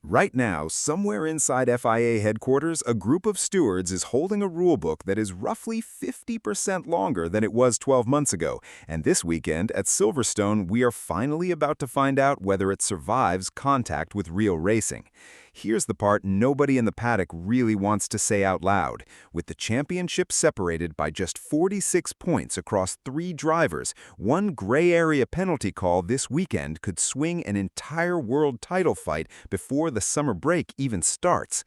Right now, somewhere inside FIA headquarters, a group of stewards is holding a rulebook that is roughly 50% longer than it was 12 months ago. And this weekend at Silverstone, we are finally about to find out whether it survives contact with real racing. Here's the part nobody in the paddock really wants to say out loud. With the championship separated by just 46 points across 3 drivers, one gray area penalty call this weekend could swing an entire world title fight before the summer break even starts.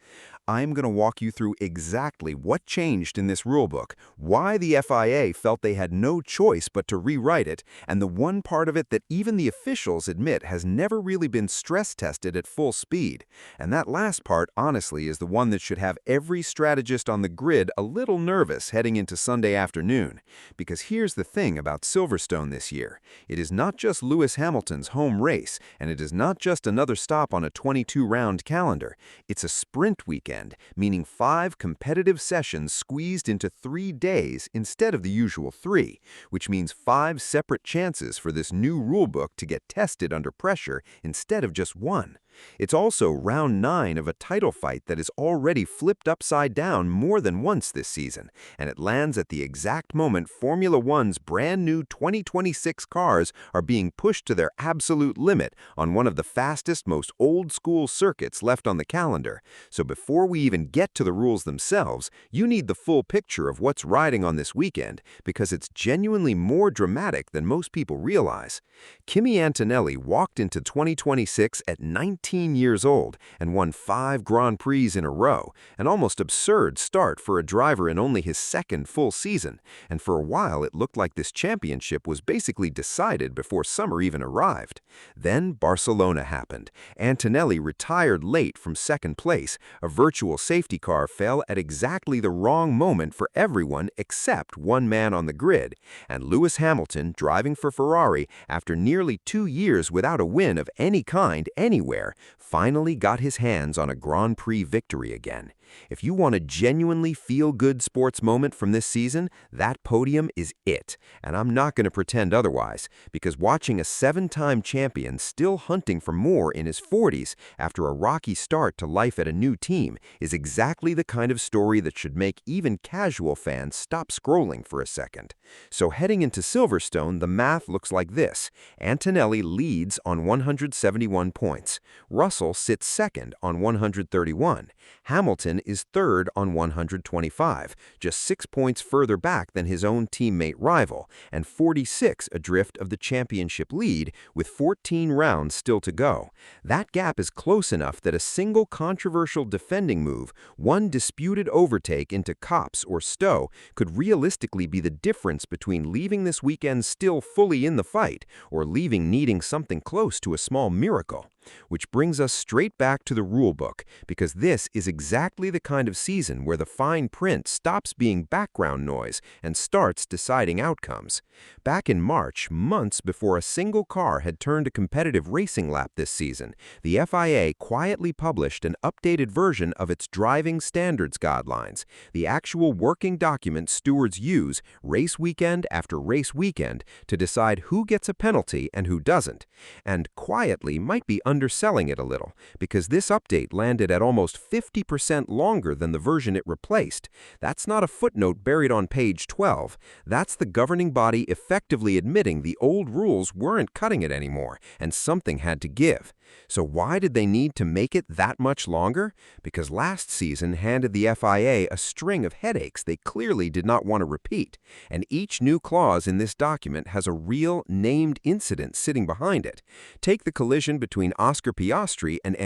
I'm going to walk you through exactly what changed in this rulebook, why the FIA felt they had no choice but to rewrite it, and the one part of it that even the officials admit has never really been stress-tested at full speed. And that last part, honestly, is the one that should have every strategist on the grid a little nervous heading into Sunday afternoon. Because here's the thing about Silverstone this year. It is not just Lewis Hamilton's home race, and it is not just another stop on a 22-round calendar. It's a sprint weekend, meaning 5 competitive sessions squeezed into 3 days instead of the usual 3, which means 5 separate chances for this new rulebook to get tested under pressure instead of just 1. It's also round 9 of a title fight that is already flipped upside down more than once this season, and it lands at the exact moment Formula One's brand new 2026 cars are being pushed to their absolute limit on one of the fastest, most old-school circuits left on the calendar. So before we even get to the rules themselves, you need the full picture of what's riding on this weekend, because it's genuinely more dramatic than most people realize. Kimi Antonelli walked into 2026 at 19 years old and won 5 Grand Prix in a row, an almost absurd start for a driver in only his 2nd full season, and for a while it looked like this championship was basically decided before summer even arrived. Then Barcelona happened. Antonelli retired late from 2nd place. A virtual safety car fell at exactly the wrong moment for everyone except one man on the grid, and Lewis Hamilton, driving for Ferrari after nearly 2 years without a win of any kind anywhere, finally got his hands on a Grand Prix victory again. If you want a genuinely feel-good sports moment from this season, that podium is it. And I'm not going to pretend otherwise, because watching a 7-time champion still hunting for more in his 40s after a rocky start to life at a new team is exactly the kind of story that should make even casual fans stop scrolling for a second. So heading into Silverstone, the math looks like this. Antonelli leads on 171 points. Russell sits 2nd on 131. Hamilton is 3rd on 125, just 6 points further back than his own teammate rival, and 46 adrift of the championship lead with 14 rounds still to go. That gap is close enough that a single controversial defending move, one disputed overtake into Copse or Stowe, could realistically be the difference between leaving this weekend still fully in the fight or leaving needing something close to a small miracle. Which brings us straight back to the rulebook, because this is exactly the kind of season where the fine print stops being background noise and starts deciding outcomes. Back in March, months before a single car had turned a competitive racing lap this season, the FIA quietly published an updated version of its driving standards guidelines, the actual working document stewards use race weekend after race weekend to decide who gets a penalty and who doesn't. And quietly might be underselling it a little, because this update landed at almost 50% longer than the version it replaced. That's not a footnote buried on page 12. That's the governing body effectively admitting the old rules weren't cutting it anymore, and something had to give. So why did they need to make it that much longer? Because last season handed the FIA a string of headaches they clearly did not want to repeat, and each new clause in this document has a real, named incident sitting behind it. Take the collision between Oscar Piastri and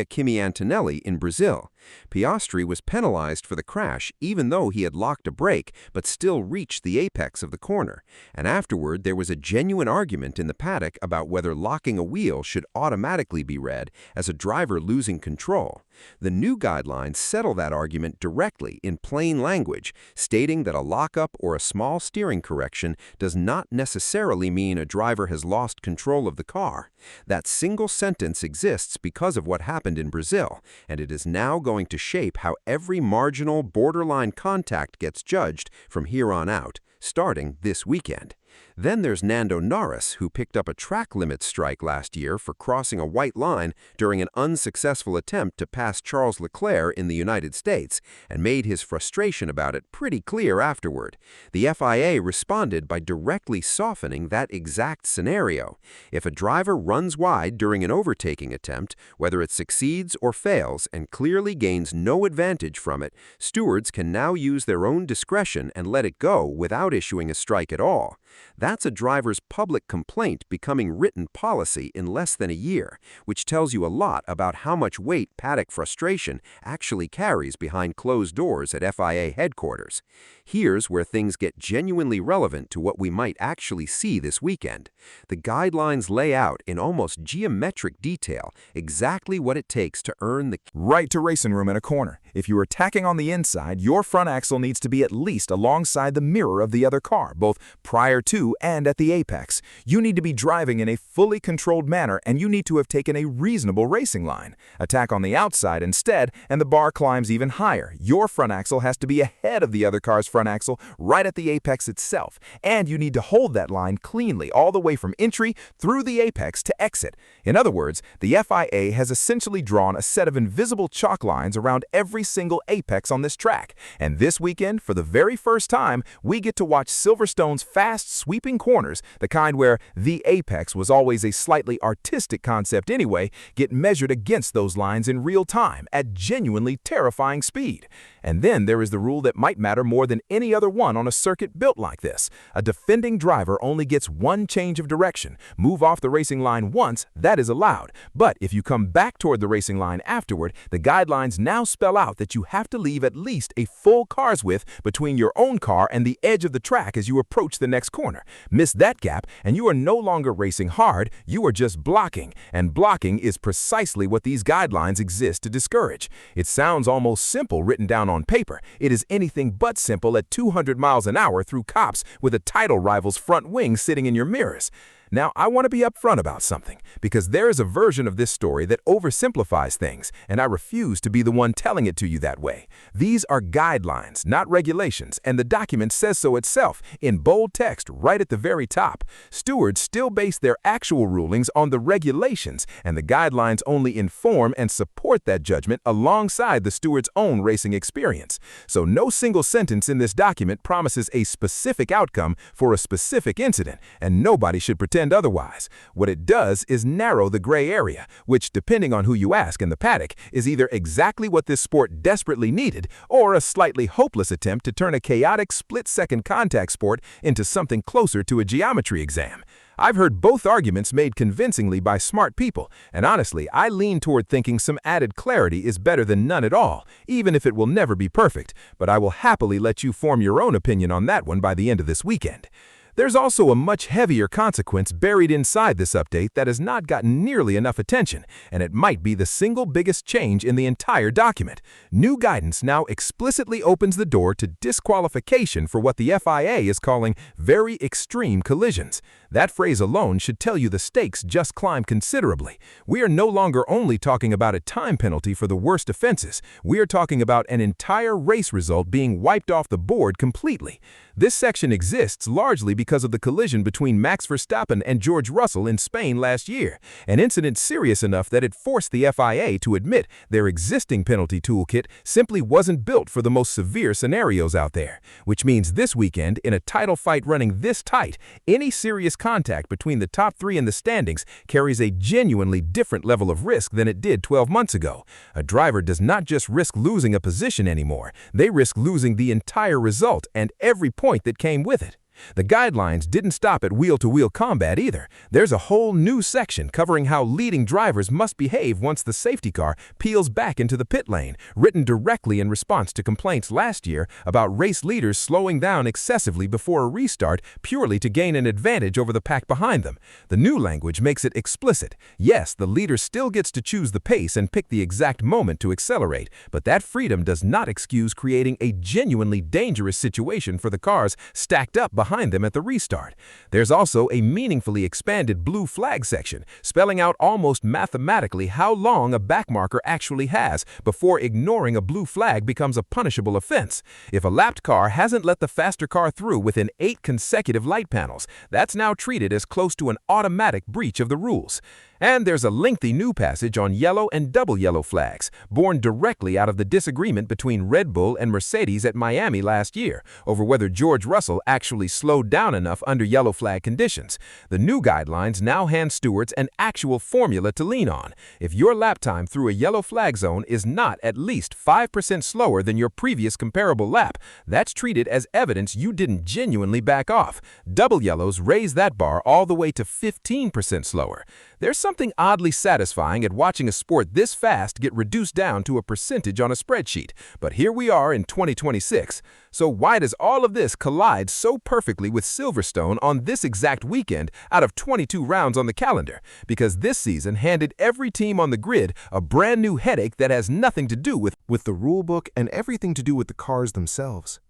Kimi Antonelli in Brazil. Piastri was penalized for the crash even though he had locked a brake but still reached the apex of the corner, and afterward there was a genuine argument in the paddock about whether locking a wheel should automatically be read as a driver losing control. The new guidelines settle that argument directly in plain language, stating that a lockup or a small steering correction does not necessarily mean a driver has lost control of the car. That single sentence exists because of what happened in Brazil, and it is now going to shape how every marginal borderline contact gets judged from here on out, starting this weekend. Then there's Lando Norris, who picked up a track limit strike last year for crossing a white line during an unsuccessful attempt to pass Charles Leclerc in the United States, and made his frustration about it pretty clear afterward. The FIA responded by directly softening that exact scenario. If a driver runs wide during an overtaking attempt, whether it succeeds or fails and clearly gains no advantage from it, stewards can now use their own discretion and let it go without issuing a strike at all. That's a driver's public complaint becoming written policy in less than a year, which tells you a lot about how much weight paddock frustration actually carries behind closed doors at FIA headquarters. Here's where things get genuinely relevant to what we might actually see this weekend. The guidelines lay out in almost geometric detail exactly what it takes to earn the right to racing room in a corner. If you're attacking on the inside, your front axle needs to be at least alongside the mirror of the other car, both prior to and at the apex. You need to be driving in a fully controlled manner, and you need to have taken a reasonable racing line. Attack on the outside instead, and the bar climbs even higher. Your front axle has to be ahead of the other car's front axle right at the apex itself, and you need to hold that line cleanly all the way from entry through the apex to exit. In other words, the FIA has essentially drawn a set of invisible chalk lines around every single apex on this track, and this weekend, for the very first time, we get to watch Silverstone's fast, sweeping corners, the kind where the apex was always a slightly artistic concept anyway, get measured against those lines in real time at genuinely terrifying speed. And then there is the rule that might matter more than any other one on a circuit built like this. A defending driver only gets one change of direction. Move off the racing line once, that is allowed. But if you come back toward the racing line afterward, the guidelines now spell out that you have to leave at least a full car's width between your own car and the edge of the track as you approach the next corner. Miss that gap, and you are no longer racing hard, you are just blocking. And blocking is precisely what these guidelines exist to discourage. It sounds almost simple written down on paper. It is anything but simple at 200 miles an hour through cops with a title rival's front wing sitting in your mirrors. Now, I want to be upfront about something, because there is a version of this story that oversimplifies things, and I refuse to be the one telling it to you that way. These are guidelines, not regulations, and the document says so itself, in bold text right at the very top. Stewards still base their actual rulings on the regulations, and the guidelines only inform and support that judgment alongside the steward's own racing experience. So no single sentence in this document promises a specific outcome for a specific incident, and nobody should pretend otherwise. What it does is narrow the gray area, which, depending on who you ask in the paddock, is either exactly what this sport desperately needed or a slightly hopeless attempt to turn a chaotic split-second contact sport into something closer to a geometry exam. I've heard both arguments made convincingly by smart people, and honestly, I lean toward thinking some added clarity is better than none at all, even if it will never be perfect, but I will happily let you form your own opinion on that one by the end of this weekend. There's also a much heavier consequence buried inside this update that has not gotten nearly enough attention, and it might be the single biggest change in the entire document. New guidance now explicitly opens the door to disqualification for what the FIA is calling very extreme collisions. That phrase alone should tell you the stakes just climb considerably. We are no longer only talking about a time penalty for the worst offenses. We are talking about an entire race result being wiped off the board completely. This section exists largely because of the collision between Max Verstappen and George Russell in Spain last year, an incident serious enough that it forced the FIA to admit their existing penalty toolkit simply wasn't built for the most severe scenarios out there, which means this weekend, in a title fight running this tight, any serious contact between the top three in the standings carries a genuinely different level of risk than it did 12 months ago. A driver does not just risk losing a position anymore, they risk losing the entire result and every point that came with it. The guidelines didn't stop at wheel-to-wheel combat either. There's a whole new section covering how leading drivers must behave once the safety car peels back into the pit lane, written directly in response to complaints last year about race leaders slowing down excessively before a restart purely to gain an advantage over the pack behind them. The new language makes it explicit. Yes, the leader still gets to choose the pace and pick the exact moment to accelerate, but that freedom does not excuse creating a genuinely dangerous situation for the cars stacked up behind behind them at the restart. There's also a meaningfully expanded blue flag section, spelling out almost mathematically how long a backmarker actually has before ignoring a blue flag becomes a punishable offense. If a lapped car hasn't let the faster car through within 8 consecutive light panels, that's now treated as close to an automatic breach of the rules. And there's a lengthy new passage on yellow and double yellow flags, born directly out of the disagreement between Red Bull and Mercedes at Miami last year over whether George Russell actually slowed down enough under yellow flag conditions. The new guidelines now hand stewards an actual formula to lean on. If your lap time through a yellow flag zone is not at least 5% slower than your previous comparable lap, that's treated as evidence you didn't genuinely back off. Double yellows raise that bar all the way to 15% slower. There's something oddly satisfying at watching a sport this fast get reduced down to a percentage on a spreadsheet. But here we are in 2026. So why does all of this collide so perfectly with Silverstone on this exact weekend out of 22 rounds on the calendar? Because this season handed every team on the grid a brand new headache that has nothing to do with the rulebook and everything to do with the cars themselves.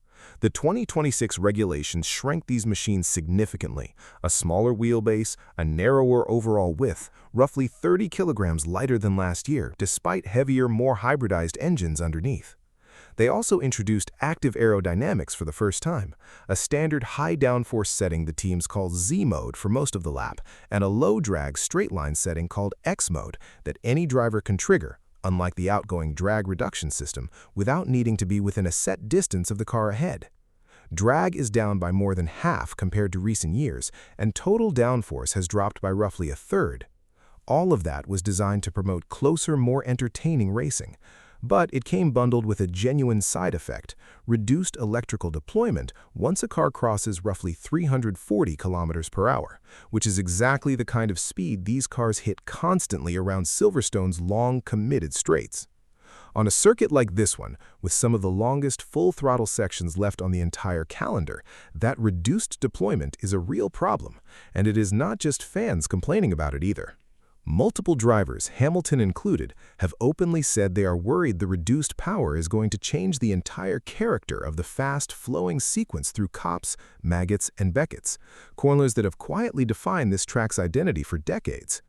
The 2026 regulations shrank these machines significantly. A smaller wheelbase, a narrower overall width, roughly 30 kilograms lighter than last year, despite heavier, more hybridized engines underneath. They also introduced active aerodynamics for the first time, a standard high downforce setting the teams call Z mode for most of the lap, and a low drag straight line setting called X mode that any driver can trigger, unlike the outgoing drag reduction system, without needing to be within a set distance of the car ahead. Drag is down by more than half compared to recent years, and total downforce has dropped by roughly a third. All of that was designed to promote closer, more entertaining racing. But it came bundled with a genuine side effect, reduced electrical deployment once a car crosses roughly 340 kilometers per hour, which is exactly the kind of speed these cars hit constantly around Silverstone's long, committed straights. On a circuit like this one, with some of the longest full-throttle sections left on the entire calendar, that reduced deployment is a real problem, and it is not just fans complaining about it either. Multiple drivers, Hamilton included, have openly said they are worried the reduced power is going to change the entire character of the fast, flowing sequence through Copse, Maggots, and Beckett's, corners that have quietly defined this track's identity for decades.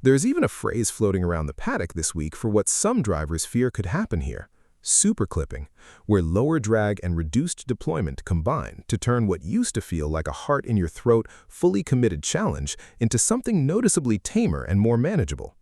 There's even a phrase floating around the paddock this week for what some drivers fear could happen here: superclipping, where lower drag and reduced deployment combine to turn what used to feel like a heart-in-your-throat, fully committed challenge into something noticeably tamer and more manageable.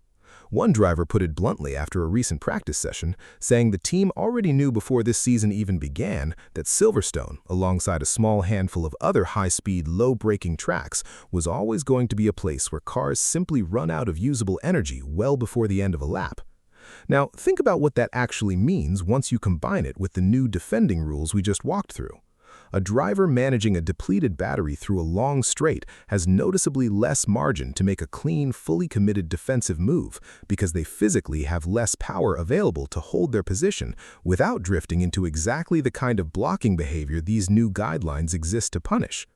One driver put it bluntly after a recent practice session, saying the team already knew before this season even began that Silverstone, alongside a small handful of other high-speed, low-braking tracks, was always going to be a place where cars simply run out of usable energy well before the end of a lap. Now, think about what that actually means once you combine it with the new defending rules we just walked through. A driver managing a depleted battery through a long straight has noticeably less margin to make a clean, fully committed defensive move because they physically have less power available to hold their position without drifting into exactly the kind of blocking behavior these new guidelines exist to punish.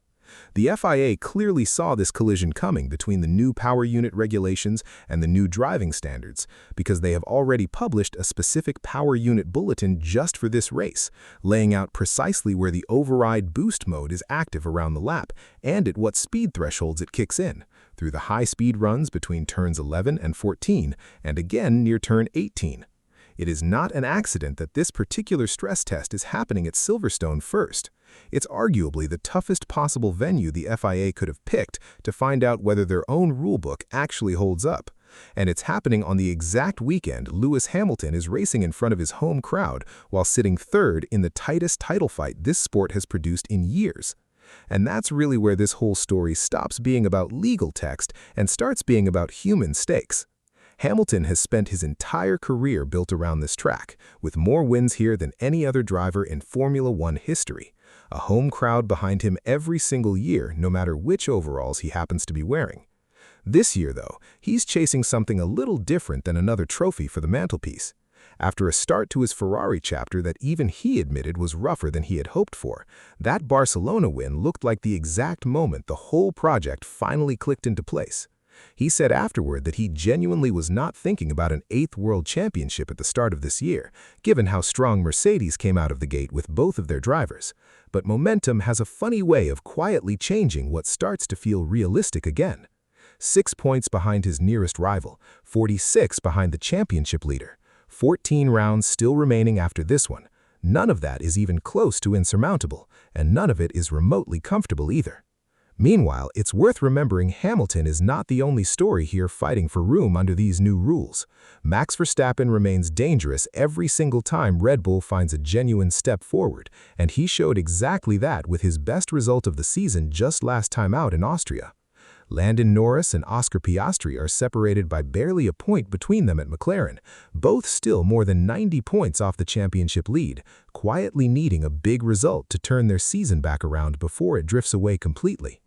The FIA clearly saw this collision coming between the new power unit regulations and the new driving standards because they have already published a specific power unit bulletin just for this race, laying out precisely where the override boost mode is active around the lap and at what speed thresholds it kicks in, through the high-speed runs between turns 11 and 14 and again near turn 18. It is not an accident that this particular stress test is happening at Silverstone first. It's arguably the toughest possible venue the FIA could have picked to find out whether their own rulebook actually holds up. And it's happening on the exact weekend Lewis Hamilton is racing in front of his home crowd while sitting third in the tightest title fight this sport has produced in years. And that's really where this whole story stops being about legal text and starts being about human stakes. Hamilton has spent his entire career built around this track, with more wins here than any other driver in Formula One history. A home crowd behind him every single year, no matter which overalls he happens to be wearing. This year, though, he's chasing something a little different than another trophy for the mantelpiece. After a start to his Ferrari chapter that even he admitted was rougher than he had hoped for, that Barcelona win looked like the exact moment the whole project finally clicked into place. He said afterward that he genuinely was not thinking about an 8th World Championship at the start of this year, given how strong Mercedes came out of the gate with both of their drivers. But momentum has a funny way of quietly changing what starts to feel realistic again. 6 points behind his nearest rival, 46 behind the championship leader, 14 rounds still remaining after this one. None of that is even close to insurmountable, and none of it is remotely comfortable either. Meanwhile, it's worth remembering Hamilton is not the only story here fighting for room under these new rules. Max Verstappen remains dangerous every single time Red Bull finds a genuine step forward, and he showed exactly that with his best result of the season just last time out in Austria. Lando Norris and Oscar Piastri are separated by barely a point between them at McLaren, both still more than 90 points off the championship lead, quietly needing a big result to turn their season back around before it drifts away completely.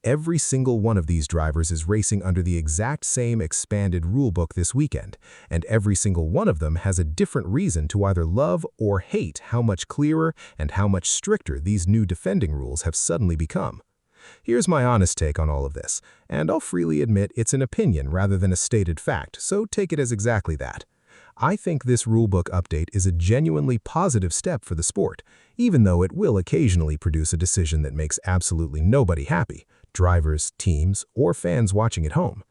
Every single one of these drivers is racing under the exact same expanded rulebook this weekend, and every single one of them has a different reason to either love or hate how much clearer and how much stricter these new defending rules have suddenly become. Here's my honest take on all of this, and I'll freely admit it's an opinion rather than a stated fact, so take it as exactly that. I think this rulebook update is a genuinely positive step for the sport, even though it will occasionally produce a decision that makes absolutely nobody happy, drivers, teams, or fans watching at home.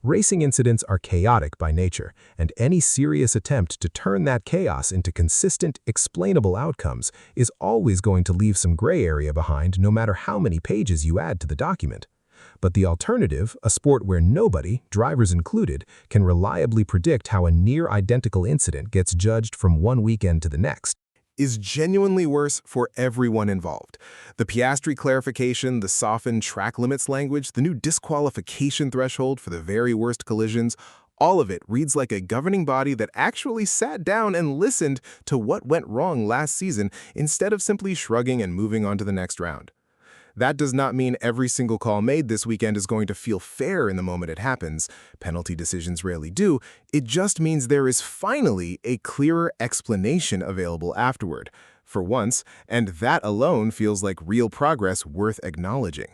Racing incidents are chaotic by nature, and any serious attempt to turn that chaos into consistent, explainable outcomes is always going to leave some gray area behind no matter how many pages you add to the document. But the alternative, a sport where nobody, drivers included, can reliably predict how a near-identical incident gets judged from one weekend to the next, is genuinely worse for everyone involved. The Piastri clarification, the softened track limits language, the new disqualification threshold for the very worst collisions, all of it reads like a governing body that actually sat down and listened to what went wrong last season instead of simply shrugging and moving on to the next round. That does not mean every single call made this weekend is going to feel fair in the moment it happens. Penalty decisions rarely do. It just means there is finally a clearer explanation available afterward, for once, and that alone feels like real progress worth acknowledging.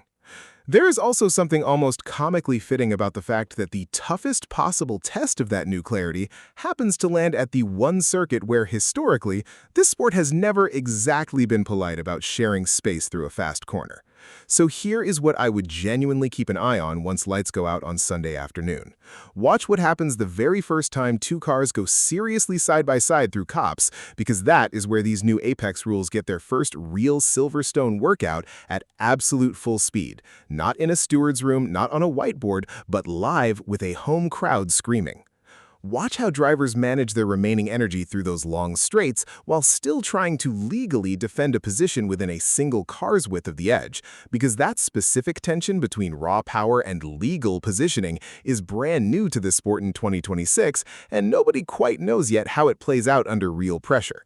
There is also something almost comically fitting about the fact that the toughest possible test of that new clarity happens to land at the one circuit where, historically, this sport has never exactly been polite about sharing space through a fast corner. So here is what I would genuinely keep an eye on once lights go out on Sunday afternoon. Watch what happens the very first time two cars go seriously side by side through cops, because that is where these new Apex rules get their first real Silverstone workout at absolute full speed. Not in a steward's room, not on a whiteboard, but live with a home crowd screaming. Watch how drivers manage their remaining energy through those long straights while still trying to legally defend a position within a single car's width of the edge, because that specific tension between raw power and legal positioning is brand new to this sport in 2026, and nobody quite knows yet how it plays out under real pressure.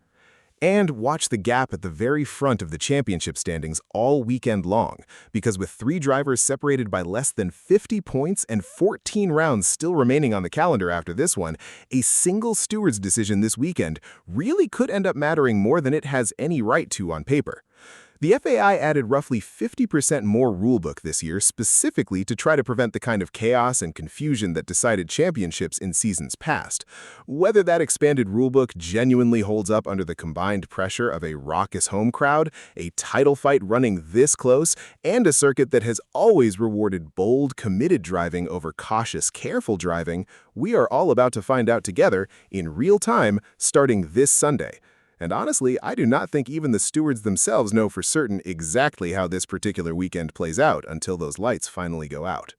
And watch the gap at the very front of the championship standings all weekend long, because with 3 drivers separated by less than 50 points and 14 rounds still remaining on the calendar after this one, a single steward's decision this weekend really could end up mattering more than it has any right to on paper. The FAI added roughly 50% more rulebook this year specifically to try to prevent the kind of chaos and confusion that decided championships in seasons past. Whether that expanded rulebook genuinely holds up under the combined pressure of a raucous home crowd, a title fight running this close, and a circuit that has always rewarded bold, committed driving over cautious, careful driving, we are all about to find out together in real time starting this Sunday. And honestly, I do not think even the stewards themselves know for certain exactly how this particular weekend plays out until those lights finally go out.